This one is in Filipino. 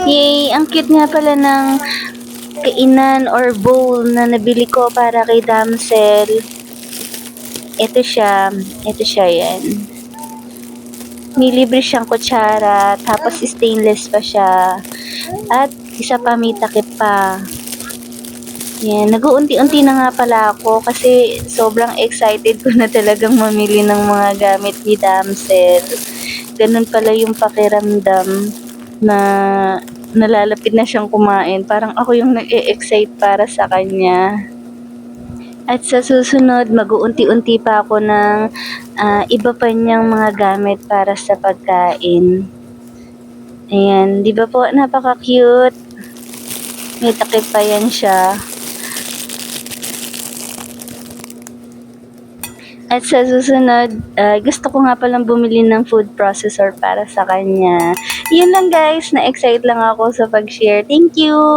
Yay! Ang cute nga pala ng kainan or bowl na nabili ko para kay Damsel. Ito siya. Ito siya yan. May libre siyang kutsara, tapos stainless pa siya. At isa pa may takip pa. Yan, nag-uunti-unti na nga pala ako kasi sobrang excited ko na talagang mamili ng mga gamit ni Damsel. Ganun pala yung pakiramdam na nalalapit na siyang kumain. Parang ako yung nag-e-excite para sa kanya. At sa susunod, mag-uunti-unti pa ako ng iba pa niyang mga gamit para sa pagkain. Ayan, di ba po napaka-cute? May takip pa yan siya. At sa susunod, gusto ko nga palang bumili ng food processor para sa kanya. Yun lang guys, na-excite lang ako sa pag-share. Thank you!